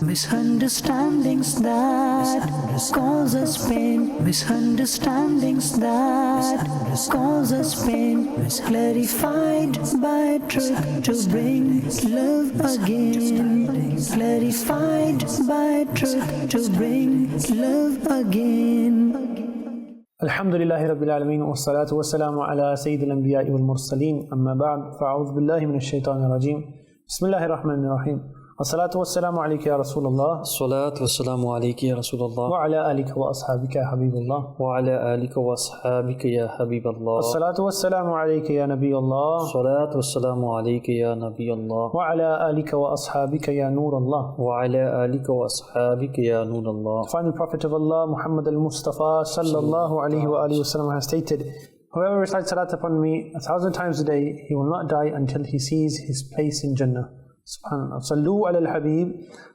Misunderstandings that cause us pain. Misunderstandings that cause us pain. Clarified by truth to bring love again. Clarified by truth to bring love again. Alhamdulillahi Rabbil Alameen wa salatu wa salamu ala Sayyidil Anbiya'i wal Mursaleen amma ba'd fa'a'udhu billahi minash shaitanir rajeem. Bismillahir Rahmanir Rahim. As-salatu was-salamu alayka ya Rasulullah. As-salatu was-salamu alayka ya Rasulullah. Wa ala alika wa ashabika ya Habibullah. Wa ala alika wa ashabika ya Habiballah. As-salatu was-salamu alayka ya Nabiyullah. As-salatu was-salamu alayka ya Nabiyullah. Wa ala alika wa ashabika ya Nurullah. Wa ala alika wa ashabika ya Nurullah. Final Prophet of Allah, Muhammad al-Mustafa sallallahu alayhi wa alihi wa sallam has stated, whoever recites salat upon me 1,000 times a day, he will not die until he sees his place in Jannah. Subhanallah. Sallu ala al-Habib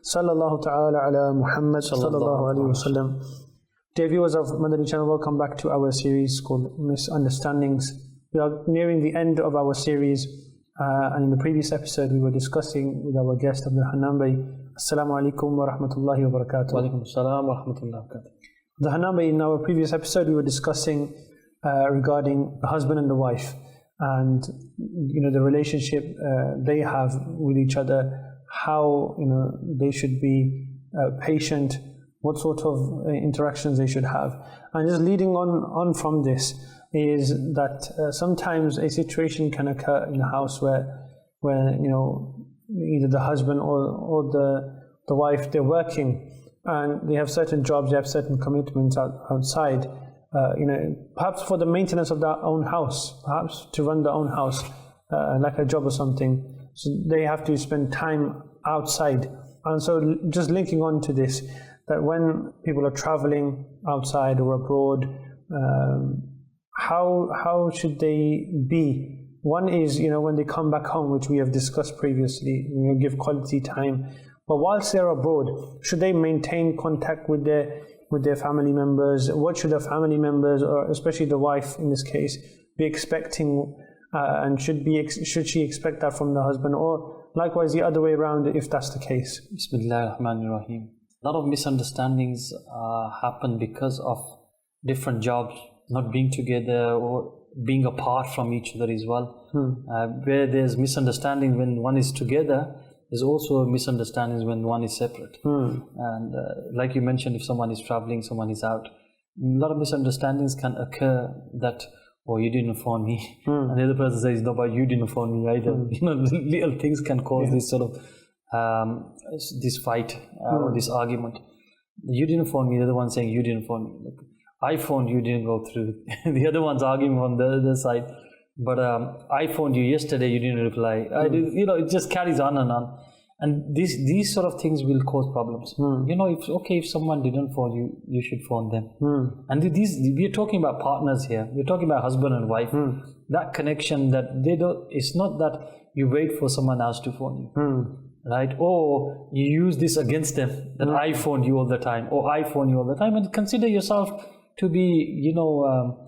sallallahu ta'ala ala Muhammad sallallahu alayhi wa sallam. Dear viewers of Madani Channel, welcome back to our series called Misunderstandings. We are nearing the end of our series, and in the previous episode we were discussing with our guest Abdul Hannan Bhai. Assalamu alaikum wa rahmatullahi wa barakatuh. Wa alaikum assalam wa rahmatullahi wa barakatuh. Abdul Hannan Bhai, in our previous episode we were discussing regarding the husband and the wife, and the relationship they have with each other, how they should be patient, what sort of interactions they should have. And just leading on from this is that sometimes a situation can occur in the house where either the husband or the wife, they're working and they have certain jobs, they have certain commitments outside. Perhaps for the maintenance of their own house, perhaps to run their own house, like a job or something. So they have to spend time outside. And so just linking on to this, that when people are traveling outside or abroad, how should they be? One is, when they come back home, which we have discussed previously, give quality time. But whilst they're abroad, should they maintain contact with their family members? What should their family members, or especially the wife in this case, be expecting, and should she expect that from the husband, or likewise the other way around if that's the case? Bismillahir Rahmanir Rahim. A lot of misunderstandings happen because of different jobs, not being together or being apart from each other as well. Where there's misunderstanding when one is together, there's also misunderstandings when one is separate. And like you mentioned, if someone is traveling, someone is out, a lot of misunderstandings can occur that, oh, you didn't phone me. And the other person says, no, but you didn't phone me either. Little things can cause this sort of, this fight or this argument. You didn't phone me, the other one saying, you didn't phone me. Look, I phoned you, didn't go through. The other one's arguing on the other side. But I phoned you yesterday, you didn't reply. It just carries on and on. And these sort of things will cause problems. If someone didn't phone you, you should phone them. And we're talking about partners here. We're talking about husband and wife. That connection that it's not that you wait for someone else to phone you. Right? Or you use this against them, that I phone you all the time, or I phone you all the time, and consider yourself to be,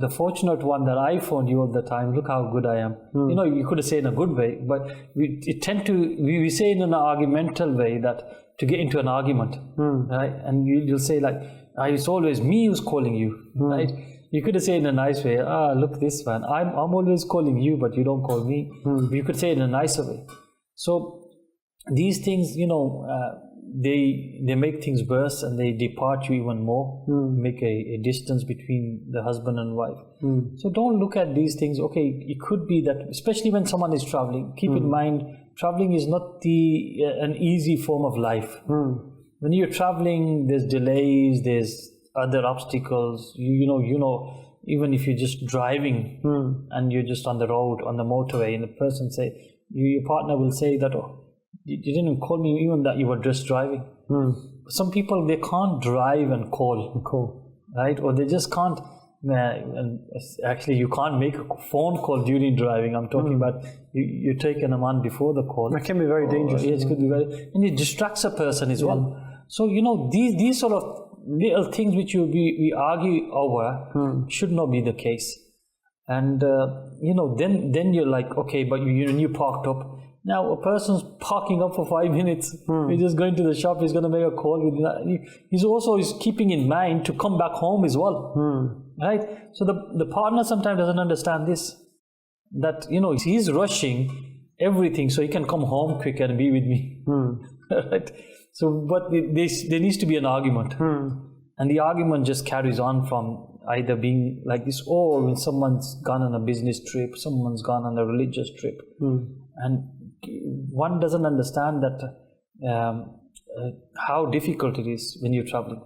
the fortunate one that I phoned you all the time. Look how good I am. You could have said in a good way, but we say in an argumental way that to get into an argument, right? And you'll say like, it's always me who's calling you, right? You could have said in a nice way, look this man, I'm always calling you, but you don't call me. You could say it in a nicer way. So these things, they make things worse, and they depart you even more, make a distance between the husband and wife. So don't look at these things. Okay, it could be that, especially when someone is traveling, keep in mind, traveling is not an easy form of life. When you're traveling, there's delays, there's other obstacles. Even if you're just driving and you're just on the road, on the motorway, and the person your partner will say that, oh, you didn't call me, even that you were just driving. Some people, they can't drive and call, right? Or they just can't. And actually, you can't make a phone call during driving. I'm talking about you're taking a man before the call. That can be very dangerous. Yes, it could be and it distracts a person as well. So these sort of little things which we argue over should not be the case. And then you're like, okay, but you parked up. Now, a person's parking up for 5 minutes. He's just going to the shop. He's going to make a call. He's also keeping in mind to come back home as well. Right? So the partner sometimes doesn't understand this. That, he's rushing everything so he can come home quicker and be with me. Right? So, but there needs to be an argument. And the argument just carries on from either being like this, or when someone's gone on a business trip, someone's gone on a religious trip. And one doesn't understand that how difficult it is when you're traveling.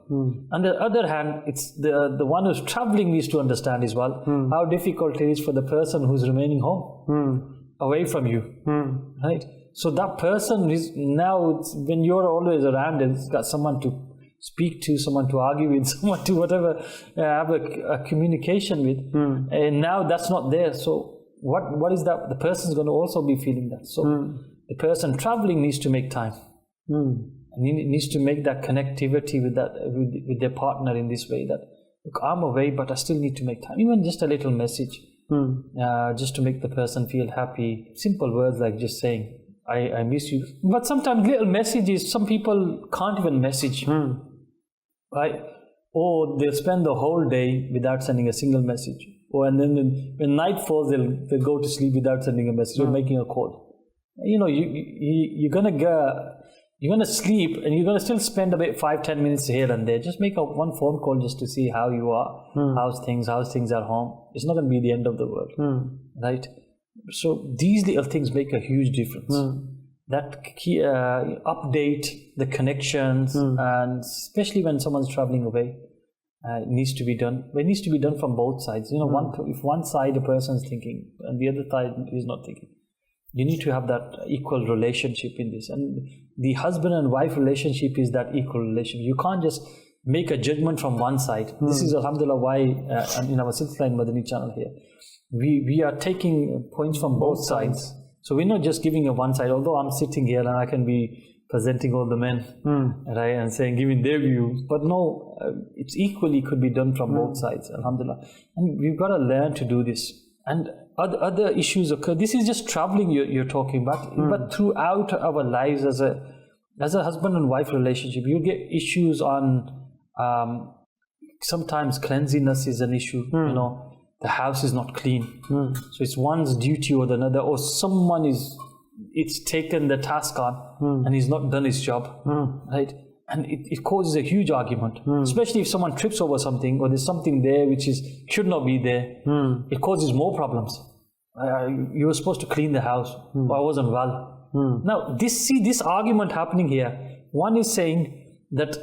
On the other hand, it's the one who's traveling needs to understand as well how difficult it is for the person who's remaining home, away from you. Right? So that person is now, when you're always around, it's got someone to speak to, someone to argue with, someone to whatever, have a communication with. And now that's not there. So what is that? The person's going to also be feeling that. So the person traveling needs to make time. And he needs to make that connectivity with their partner in this way, that, look, I'm away, but I still need to make time. Even just a little message, just to make the person feel happy. Simple words like just saying, I miss you. But sometimes little messages, some people can't even message. Right? Or they'll spend the whole day without sending a single message. And then when night falls, they'll go to sleep without sending a message or making a call. You're gonna sleep, and you're gonna still spend about 5-10 minutes here and there. Just make one phone call just to see how you are, how's things at home. It's not gonna be the end of the world, right? So these little things make a huge difference. That update the connections, and especially when someone's traveling away, it needs to be done. But it needs to be done from both sides. If one side a person's thinking and the other side is not thinking, you need to have that equal relationship in this. And the husband and wife relationship is that equal relationship. You can't just make a judgment from one side. This is, alhamdulillah, why in our Silsila in Madani Channel here, we are taking points from both sides. So we're not just giving a one side, although I'm sitting here and I can be presenting all the men, right, and saying, giving their view. But no, it's equally could be done from both sides, alhamdulillah. And we've got to learn to do this. And other issues occur. This is just traveling you're talking about, but throughout our lives as a husband and wife relationship, you get issues on, sometimes cleanliness is an issue, the house is not clean. So it's one's duty or another, or someone it's taken the task on and he's not done his job, right? And it causes a huge argument, especially if someone trips over something or there's something there which should not be there. It causes more problems. You were supposed to clean the house, but I wasn't well. Now, this argument happening here. One is saying that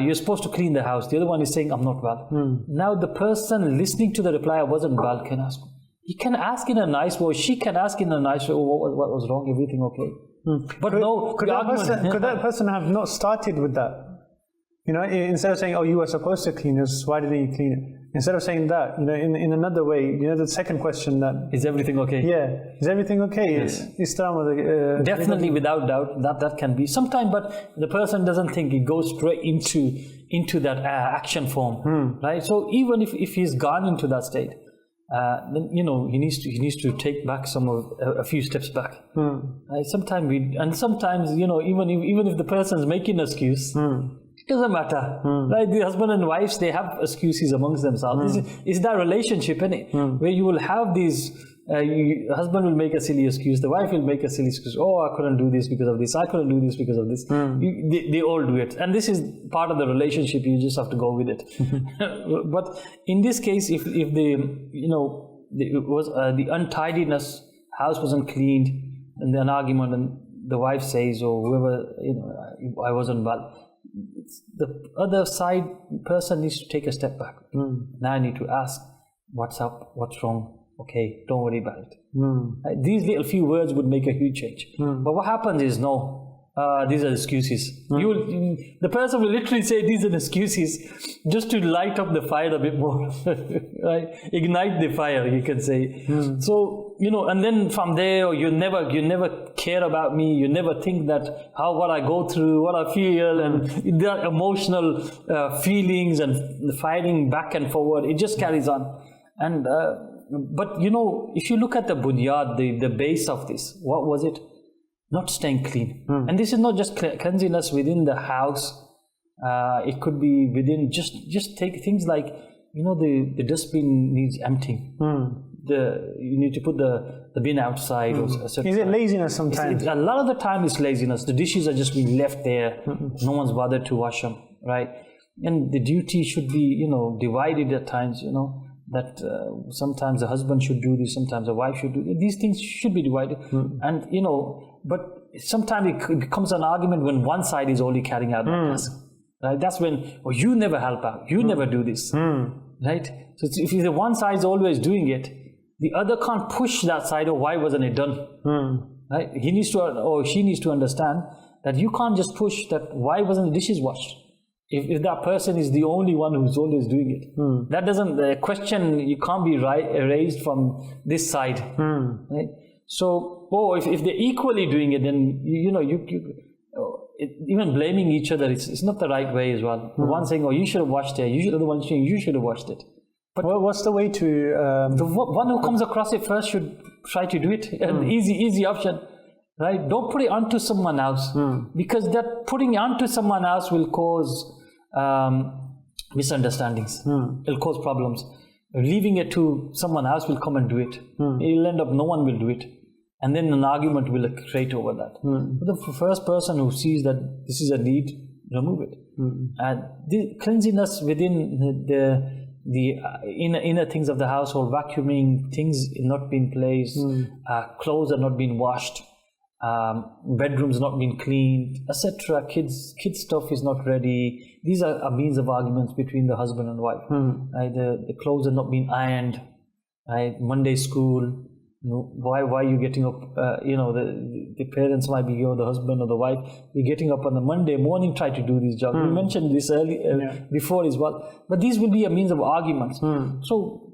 you're supposed to clean the house. The other one is saying, I'm not well. Now, the person listening to the reply, I wasn't well, can ask. He can ask in a nice voice. She can ask in a nice way, what was wrong? Everything okay? But could that person have not started with that? Instead of saying, oh, you were supposed to clean this, why didn't you clean it? Instead of saying that, in another way, the second question, that is everything okay? Yeah, is everything okay? Yes. Definitely, without doubt, that can be sometime, but the person doesn't think, it goes straight into that action form, right? So even if he's gone into that state, then he needs to take back a few steps back. Right? Sometimes even if the person's making an excuse, it doesn't matter. Right? The husband and wives, they have excuses amongst themselves. It's that relationship, isn't it? Where you will have these. Husband will make a silly excuse, the wife will make a silly excuse. Oh, I couldn't do this because of this. I couldn't do this because of this. They all do it, and this is part of the relationship. You just have to go with it. But in this case, if the untidiness, house wasn't cleaned, and an argument, and the wife says, or whoever, I wasn't well. The other side person needs to take a step back. Now I need to ask, what's up? What's wrong? Okay, don't worry about it. These little few words would make a huge change. But what happens is, these are excuses. The person will literally say these are excuses just to light up the fire a bit more, right? Ignite the fire, you can say. So, and then from there, you never care about me. You never think that what I go through, what I feel, and the emotional feelings and the fighting back and forward. It just carries on. And but if you look at the bunyad, the base of this, what was it? not staying clean. And this is not just cleanliness within the house. It could be within, just take things like, the dustbin needs emptying. You need to put the bin outside. Is it laziness sometimes? A lot of the time it's laziness. The dishes are just being left there. No one's bothered to wash them, right? And the duty should be, divided at times, that sometimes the husband should do this, sometimes the wife should do this. These things should be divided. And, but sometimes it becomes an argument when one side is only carrying out that task. Right? That's when, you never help out, you never do this. Right? So if the one side is always doing it, the other can't push that side, why wasn't it done? Right? He needs to, or she needs to understand that you can't just push that, why wasn't the dishes washed? If that person is the only one who's always doing it, that doesn't, the question, you can't be raised from this side. Right? So, if they're equally doing it, then, even blaming each other, it's not the right way as well. One saying, you should have washed it, the other one saying, you should have washed it. But what's the way to... the one who comes across it first should try to do it. An easy option. Right? Don't put it onto someone else. Because that putting it onto someone else will cause misunderstandings. It'll cause problems. Leaving it to someone else will come and do it. It'll end up no one will do it. And then an argument will create over that. But the first person who sees that this is a need, remove it. And the cleanliness within the inner things of the household, vacuuming, things not being placed, clothes are not being washed, bedrooms not being cleaned, etc. Kids stuff is not ready. These are means of arguments between the husband and wife. Right? The clothes are not being ironed. Right? Monday school. Why are you getting up? The parents might be, the husband or the wife, you're getting up on the Monday morning, try to do these jobs. We mentioned this before as well. But these will be a means of arguments. So,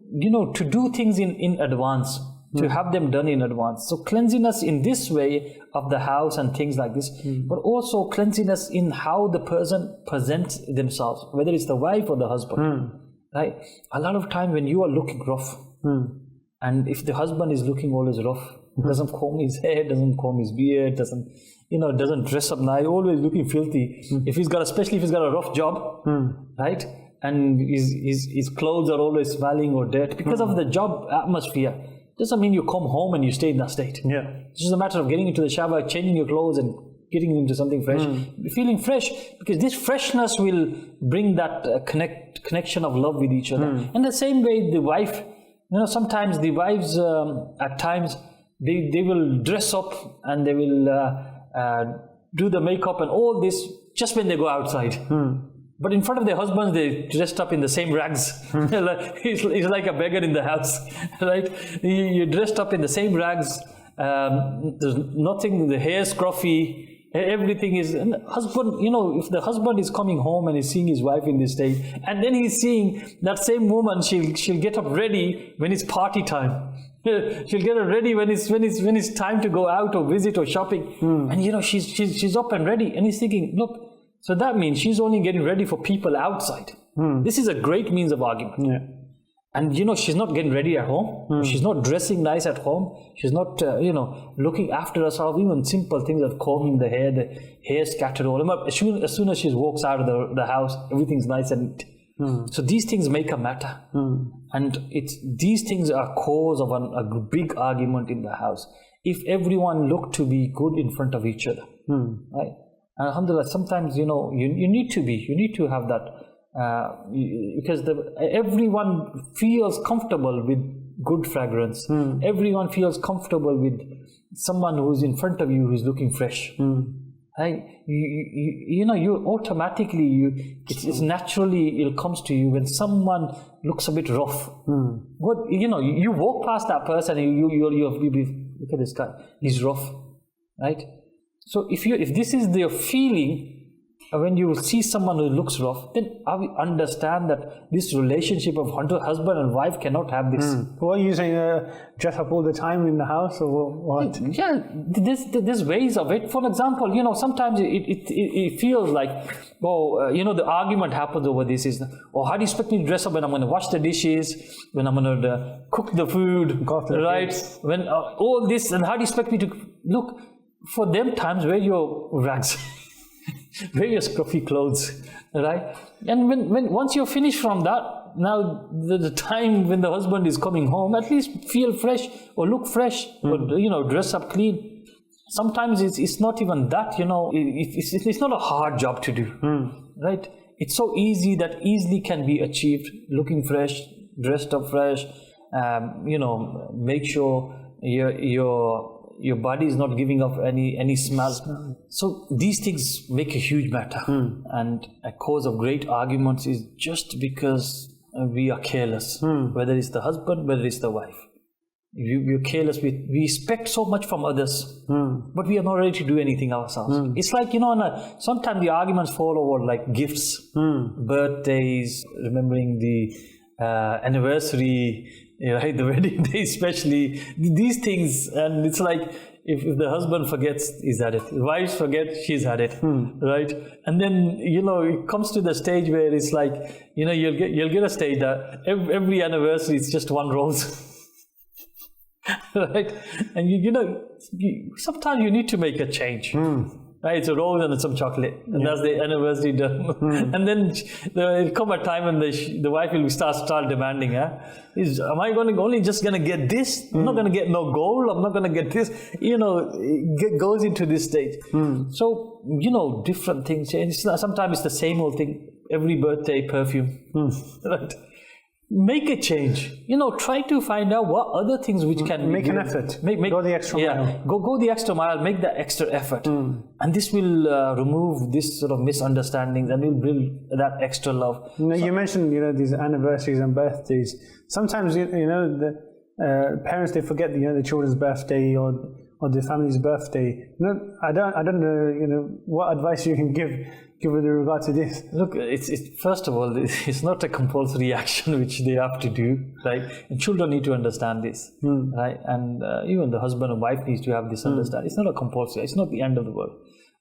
to do things in advance, to have them done in advance. So cleanliness in this way of the house and things like this, but also cleanliness in how the person presents themselves, whether it's the wife or the husband. Right? A lot of time when you are looking rough, and if the husband is looking always rough, doesn't comb his hair, doesn't comb his beard, doesn't dress up nice, always looking filthy. Especially if he's got a rough job, right? And his clothes are always smelling or dirt because of the job atmosphere. Doesn't mean you come home and you stay in that state. It's just a matter of getting into the shower, changing your clothes and getting into something fresh, feeling fresh, because this freshness will bring that connection of love with each other. And the same way the wife, sometimes the wives, at times, they will dress up and they will do the makeup and all this just when they go outside. But in front of their husbands, they dressed up in the same rags. He's like a beggar in the house, right? You're dressed up in the same rags. There's nothing, the hair scruffy. Everything is, and husband, if the husband is coming home and is seeing his wife in this state, and then he's seeing that same woman, she'll get up ready when it's party time. She'll get up ready when it's time to go out or visit or shopping. And she's up and ready, and he's thinking, look, so that means she's only getting ready for people outside. This is a great means of argument. And she's not getting ready at home. She's not dressing nice at home. She's not, looking after herself. Even simple things like combing the hair scattered all over. As soon as she walks out of the house, everything's nice and neat. So these things make a matter. And these things are cause of a big argument in the house. If everyone looked to be good in front of each other, right? And alhamdulillah, sometimes, you need to have that. Because everyone feels comfortable with good fragrance. Everyone feels comfortable with someone who's in front of you who's looking fresh. Right? You automatically, it's naturally, it comes to you when someone looks a bit rough. You walk past that person and you look at this guy, he's rough, right? So if this is their feeling, when you see someone who looks rough, then we understand that this relationship of husband and wife cannot have this. What are you saying? Dress up all the time in the house, or what? Yeah, there's ways of it. For example, sometimes it feels like, the argument happens over this is, how do you expect me to dress up when I'm going to wash the dishes, when I'm going to cook the food, right? When all this, and how do you expect me to look? for them times, wear your rags, wear your scruffy clothes, right? And when once you're finished from that, now the time when the husband is coming home, at least feel fresh or look fresh, or dress up clean. Sometimes it's not even that, it's not a hard job to do, right? It's so easy that easily can be achieved. Looking fresh, dressed up fresh, make sure your body is not giving off any smell. So these things make a huge matter, and a cause of great arguments is just because we are careless, whether it's the husband, whether it's the wife. We're careless. We expect so much from others, but we are not ready to do anything ourselves. It's like, sometimes the arguments fall over like gifts, birthdays, remembering the anniversary, right, the wedding day especially, these things. And it's like, if the husband forgets, he's at it. If the wife forgets, she's at it, right? And then, it comes to the stage where it's like, you'll get a stage that every anniversary is just one rose. Right? And sometimes you need to make a change. Right? It's a rose and some chocolate, and that's the anniversary done. And then there'll come a time when the wife will start demanding, am I only just going to get this? I'm not going to get no gold. I'm not going to get this. It goes into this stage. So, different things change. Sometimes it's the same old thing. Every birthday, perfume. Right? Make a change. Try to find out what other things which can make an effort. Go the extra mile. Go the extra mile. Make the extra effort, and this will remove this sort of misunderstandings, and will build that extra love. You mentioned these anniversaries and birthdays. Sometimes the parents, they forget the children's birthday or their family's birthday. I don't know what advice you can give with regard to this. Look, it's first of all, it's not a compulsory action which they have to do, right? And children need to understand this, right? And even the husband and wife needs to have this understanding. It's not a compulsory. It's not the end of the world,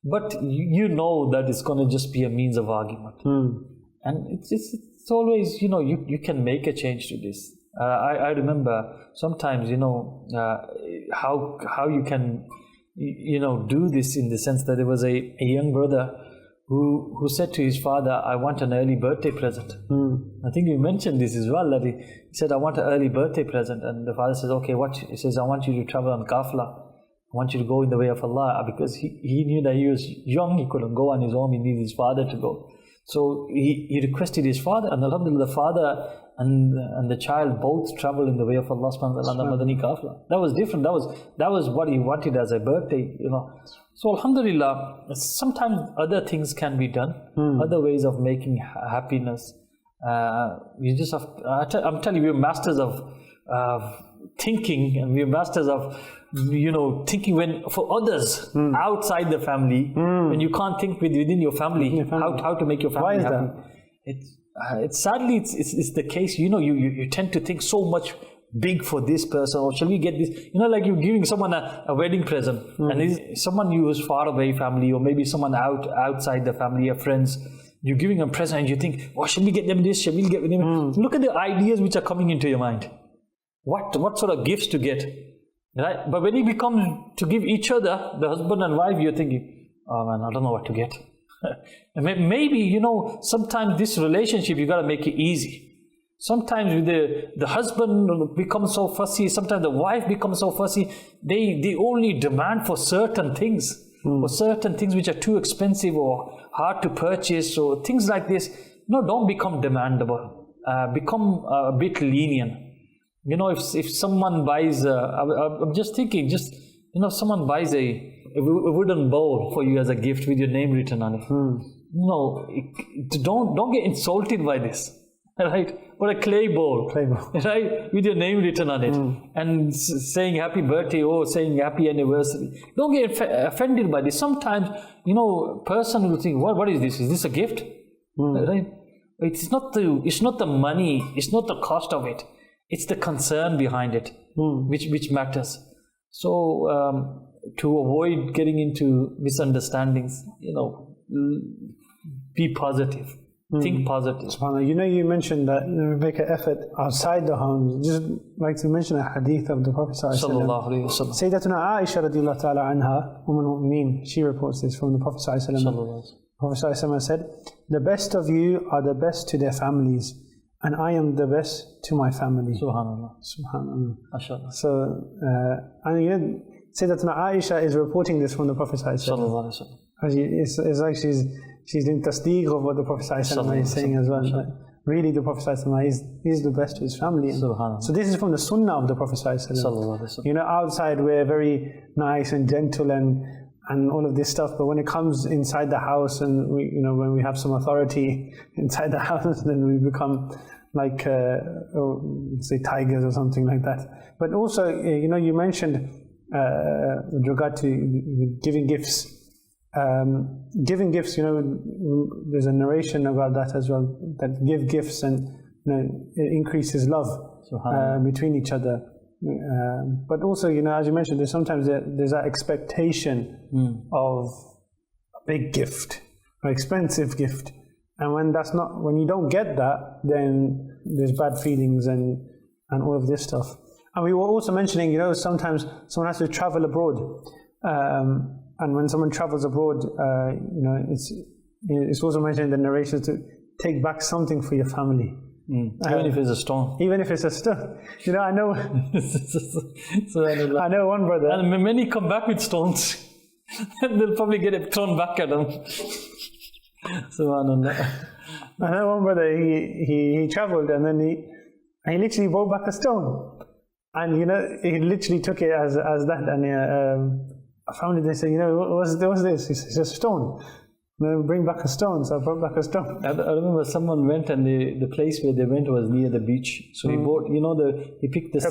but you know that it's going to just be a means of argument, and it's always you can make a change to this. I remember sometimes how you can do this, in the sense that there was a young brother who said to his father, I want an early birthday present. I think you mentioned this as well, that he said, I want an early birthday present. And the father says, okay, what? He says, I want you to travel on kafla. I want you to go in the way of Allah, because he knew that he was young, he couldn't go on his own, he needed his father to go. So he requested his father, and alhamdulillah, the father and the child both traveled in the way of Allah subhanahu wa ta'ala on the Madani Kafla. That was different. That was what he wanted as a birthday, So alhamdulillah, sometimes other things can be done, other ways of making happiness. You just have, I'm telling you, we're masters of thinking, and we're masters of thinking for others outside the family, when you can't think within your family, how to make your family happy. It's sadly it's the case. You tend to think so much big for this person, or shall we get this? Like you're giving someone a wedding present, and it's someone you is far away family, or maybe someone outside the family, your friends. You're giving a present, and you think, oh, shall we get them this? Shall we get them? Look at the ideas which are coming into your mind. What sort of gifts to get, right? But when it becomes to give each other, the husband and wife, you're thinking, oh man, I don't know what to get. Maybe, sometimes this relationship, you got to make it easy. Sometimes with the husband becomes so fussy, sometimes the wife becomes so fussy, they only demand for certain things, or certain things which are too expensive or hard to purchase, or things like this. Don't become demandable. Become a bit lenient. If someone buys, I'm just thinking, someone buys a wooden bowl for you as a gift with your name written on it. Don't get insulted by this, right? Or a clay bowl, right, with your name written on it, and saying happy birthday or saying happy anniversary. Don't get offended by this. Sometimes, person will think, what is this? Is this a gift? Right? It's not the money. It's not the cost of it. It's the concern behind it, which matters. So to avoid getting into misunderstandings, be positive. Think positive. SubhanAllah. You mentioned that make an effort outside the home. Just like to mention a hadith of the Prophet Sallallahu Alaihi Wasallam. Sayyidatuna Aisha radiallahu ta'ala anha, al-Mu'mineen, she reports this from the Prophet Sallallahu Prophet Sallallahu said, "The best of you are the best to their families, and I am the best to my family." Subhanallah. Subhanallah. MashaAllah. So, and Sayyidatuna Aisha is reporting this from the Prophet Sallallahu Alaihi Wasallam. It's like she's doing tasdeeq of what the Prophet ﷺ is saying as well. But really, the Prophet ﷺ is the best to his family. So this is from the Sunnah of the Prophet ﷺ. Outside we're very nice and gentle and all of this stuff, but when it comes inside the house and when we have some authority inside the house, then we become like say tigers or something like that. But also, you mentioned with regard to giving gifts. Giving gifts, there's a narration about that as well, that give gifts and it increases love between each other. But also, as you mentioned, sometimes there's that expectation of a big gift, an expensive gift, and when you don't get that, then there's bad feelings and all of this stuff. And we were also mentioning, sometimes someone has to travel abroad. And when someone travels abroad, it's also mentioned in the narration to take back something for your family. Even if it's a stone. Even if it's a stone. I know I know one brother. And many come back with stones. They'll probably get it thrown back at them. Subhanallah. I know one brother, he traveled and then he literally brought back a stone. And he literally took it as that, and I found it. They said, what's this? He said, it's a stone. Bring back a stone. So I brought back a stone. I remember someone went, and the place where they went was near the beach. So he bought, he picked the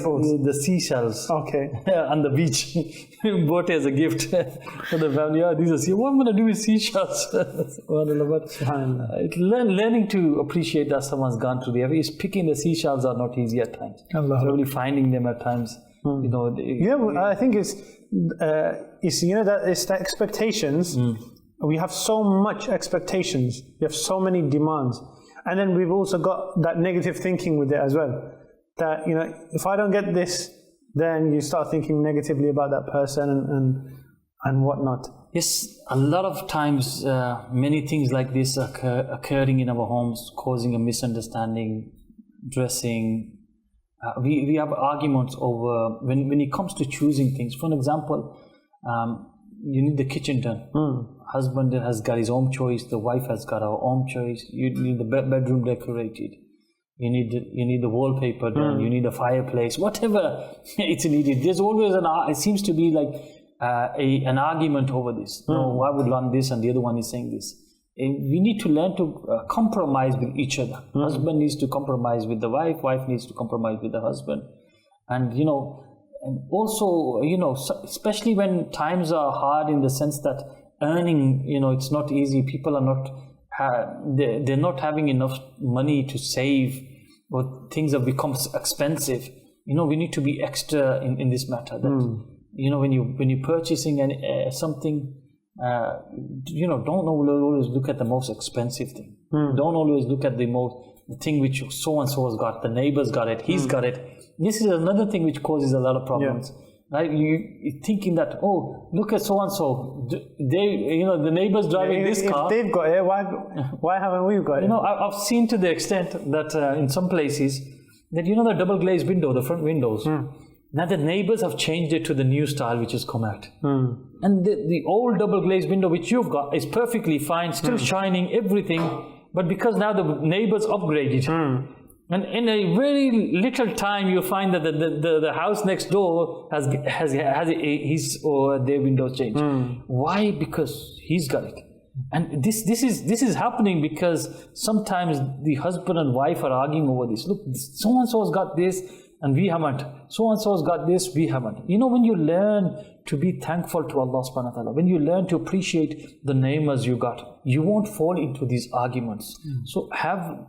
seashells. Okay. On the beach. He bought it as a gift for the family. Yeah, these are seashells. What am I going to do with seashells? But learning to appreciate that someone's gone through the effort. Picking the seashells are not easy at times. Probably finding them at times. I think it's the expectations. We have so much expectations. We have so many demands, and then we've also got that negative thinking with it as well. That if I don't get this, then you start thinking negatively about that person and whatnot. Yes, a lot of times, many things like this occurring in our homes, causing a misunderstanding, dressing. We have arguments over when it comes to choosing things. For example, you need the kitchen done. Husband has got his own choice. The wife has got her own choice. You need the bedroom decorated. You need the wallpaper done. You need a fireplace. Whatever it's needed. There's always it seems to be like an argument over this. No, I would learn this, and the other one is saying this. We need to learn to compromise with each other. Husband needs to compromise with the wife. Wife needs to compromise with the husband. And and also especially when times are hard, in the sense that earning, it's not easy. People are not they're not having enough money to save, or things have become expensive. We need to be extra in this matter. That when you're purchasing something. Don't always look at the most expensive thing. Don't always look at the thing which so and so has got. The neighbor's got it. He's got it. This is another thing which causes a lot of problems. Right? You're thinking that, look at so and so. The neighbor's driving this car. If they've got it, why haven't we got it? I've seen to the extent that in some places that the double glazed window, the front windows. Now the neighbors have changed it to the new style which has come out. And the old double glazed window which you've got is perfectly fine, still shining, everything. But because now the neighbors upgraded, and in a very little time you'll find that the house next door has his or their windows changed. Why? Because he's got it. And this is happening because sometimes the husband and wife are arguing over this. Look, so and so has got this, and we haven't. So and so has got this, we haven't. When you learn to be thankful to Allah subhanahu wa ta'ala, when you learn to appreciate the ni'mas you got, you won't fall into these arguments. So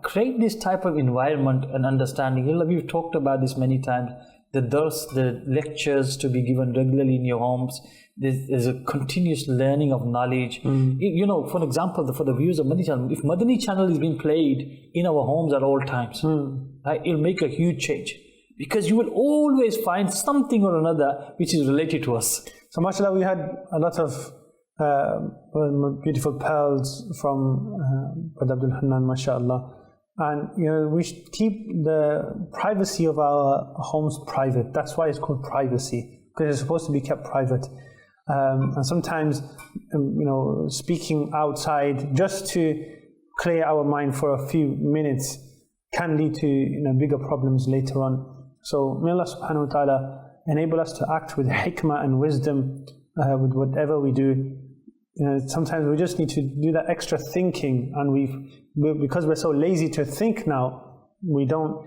create this type of environment and understanding. We've talked about this many times. The lectures to be given regularly in your homes, there's a continuous learning of knowledge. You know, for example, for the viewers of Madani Channel, if Madani Channel is being played in our homes at all times, right, it'll make a huge change, because you will always find something or another which is related to us. So mashallah, we had a lot of beautiful pearls from Brother Abdul Hannan, mashallah. And you know, we should keep the privacy of our homes private. That's why it's called privacy, because it's supposed to be kept private. And sometimes, you know, speaking outside just to clear our mind for a few minutes can lead to, you know, bigger problems later on. So may Allah subhanahu wa ta'ala enable us to act with hikmah and wisdom with whatever we do. You know, sometimes we just need to do that extra thinking, and because we're so lazy to think now, we don't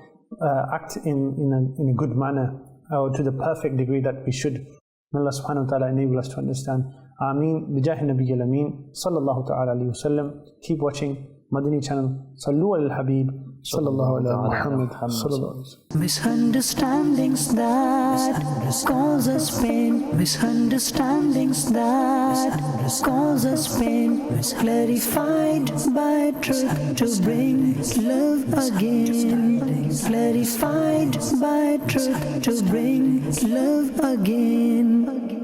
act in a good manner or to the perfect degree that we should. May Allah subhanahu wa ta'ala enable us to understand. Ameen. Bijahi Nabi al-Ameen. Sallallahu ta'ala alayhi wa sallam. Keep watching Madani Channel. Sallu al-Habib. Sallallahu alayhi Muhammad. Sallallahu. Misunderstandings that cause us pain. Misunderstandings that cause us pain. Clarified by truth to bring love again. Clarified by truth to bring love again.